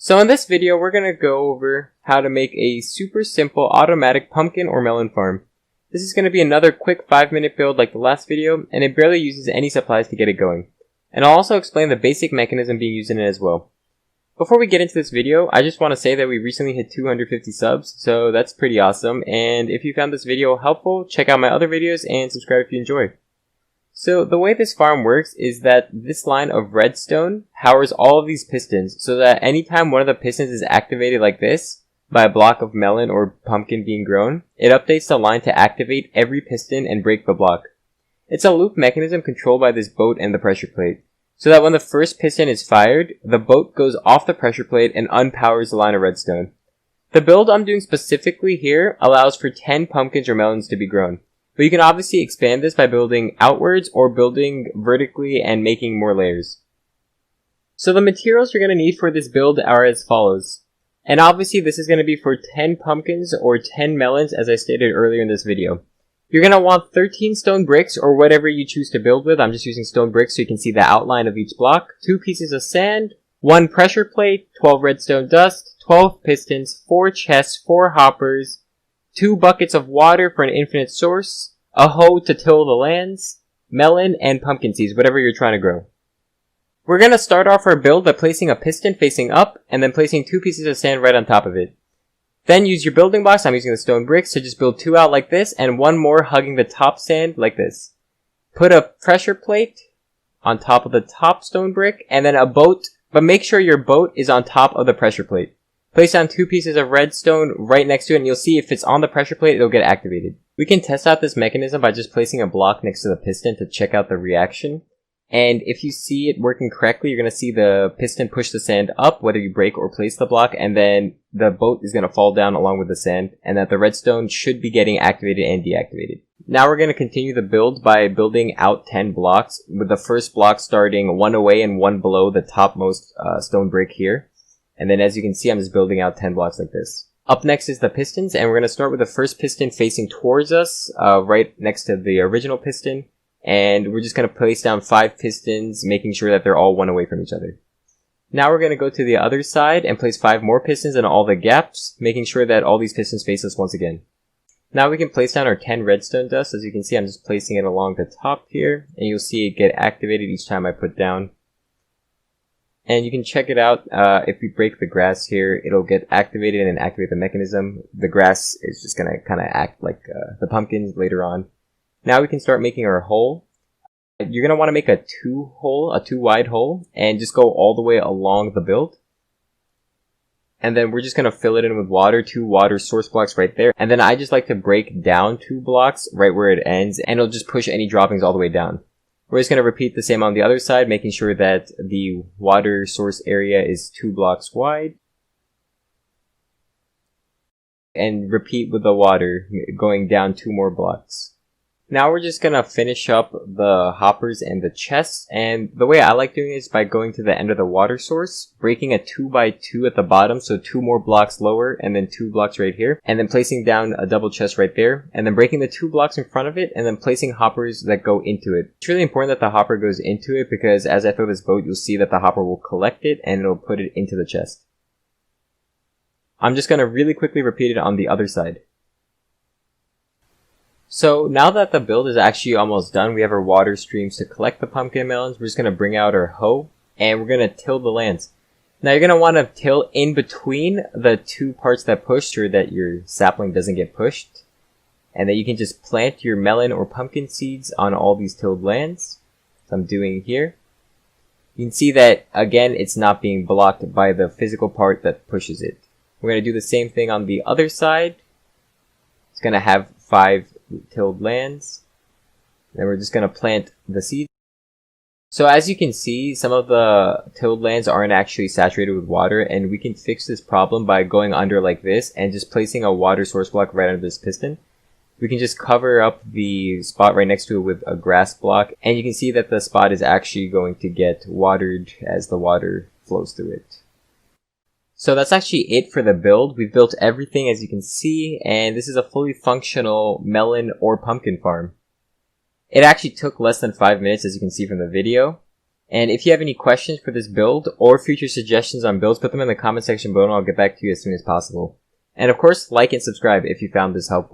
So in this video, we're going to go over how to make a super simple automatic pumpkin or melon farm. This is going to be another quick 5-minute build like the last video, and it barely uses any supplies to get it going. And I'll also explain the basic mechanism being used in it as well. Before we get into this video, I just want to say that we recently hit 250 subs, so that's pretty awesome. And if you found this video helpful, check out my other videos and subscribe if you enjoy. So the way this farm works is that this line of redstone powers all of these pistons, so that anytime one of the pistons is activated like this, by a block of melon or pumpkin being grown, it updates the line to activate every piston and break the block. It's a loop mechanism controlled by this boat and the pressure plate, so that when the first piston is fired, the boat goes off the pressure plate and unpowers the line of redstone. The build I'm doing specifically here allows for 10 pumpkins or melons to be grown. But you can obviously expand this by building outwards or building vertically and making more layers. So the materials you're going to need for this build are as follows. And obviously this is going to be for 10 pumpkins or 10 melons as I stated earlier in this video. You're going to want 13 stone bricks or whatever you choose to build with. I'm just using stone bricks so you can see the outline of each block. 2 pieces of sand, 1 pressure plate, 12 redstone dust, 12 pistons, 4 chests, 4 hoppers, 2 buckets of water for an infinite source, a hoe to till the lands, melon, and pumpkin seeds, whatever you're trying to grow. We're going to start off our build by placing a piston facing up, and then placing 2 pieces of sand right on top of it. Then use your building blocks, I'm using the stone bricks, to just build 2 out like this, and 1 more hugging the top sand like this. Put a pressure plate on top of the top stone brick, and then a boat, but make sure your boat is on top of the pressure plate. Place down 2 pieces of redstone right next to it, and you'll see if it's on the pressure plate, it'll get activated. We can test out this mechanism by just placing a block next to the piston to check out the reaction. And if you see it working correctly, you're going to see the piston push the sand up, whether you break or place the block, and then the boat is going to fall down along with the sand, and that the redstone should be getting activated and deactivated. Now we're going to continue the build by building out 10 blocks, with the first block starting 1 away and 1 below the topmost stone brick here. And then as you can see, I'm just building out 10 blocks like this. Up next is the pistons, and we're going to start with the first piston facing towards us, right next to the original piston. And we're just going to place down 5 pistons, making sure that they're all 1 away from each other. Now we're going to go to the other side and place 5 more pistons in all the gaps, making sure that all these pistons face us once again. Now we can place down our 10 redstone dust. As you can see, I'm just placing it along the top here, and you'll see it get activated each time I put down. And you can check it out, if we break the grass here, it'll get activated and activate the mechanism. The grass is just going to kind of act like the pumpkins later on. Now we can start making our hole. You're going to want to make a 2 wide hole, and just go all the way along the build. And then we're just going to fill it in with water, 2 water source blocks right there. And then I just like to break down 2 blocks right where it ends, and it'll just push any droppings all the way down. We're just going to repeat the same on the other side, making sure that the water source area is 2 blocks wide. And repeat with the water, going down 2 more blocks. Now we're just going to finish up the hoppers and the chests, and the way I like doing it is by going to the end of the water source, breaking a 2x2 at the bottom, so 2 more blocks lower, and then 2 blocks right here, and then placing down a double chest right there, and then breaking the 2 blocks in front of it, and then placing hoppers that go into it. It's really important that the hopper goes into it, because as I throw this boat, you'll see that the hopper will collect it, and it'll put it into the chest. I'm just going to really quickly repeat it on the other side. So now that the build is actually almost done, we have our water streams to collect the pumpkin melons. We're just going to bring out our hoe, and we're going to till the lands. Now you're going to want to till in between the 2 parts that push, sure that your sapling doesn't get pushed. And then you can just plant your melon or pumpkin seeds on all these tilled lands. So I'm doing here. You can see that, again, it's not being blocked by the physical part that pushes it. We're going to do the same thing on the other side. It's going to have 5 tilled lands. Then we're just going to plant the seeds. So as you can see, some of the tilled lands aren't actually saturated with water, and we can fix this problem by going under like this and just placing a water source block right under this piston. We can just cover up the spot right next to it with a grass block, and you can see that the spot is actually going to get watered as the water flows through it. So that's actually it for the build. We've built everything as you can see, and this is a fully functional melon or pumpkin farm. It actually took less than 5 minutes, as you can see from the video. And if you have any questions for this build or future suggestions on builds, put them in the comment section below and I'll get back to you as soon as possible. And of course, like and subscribe if you found this helpful.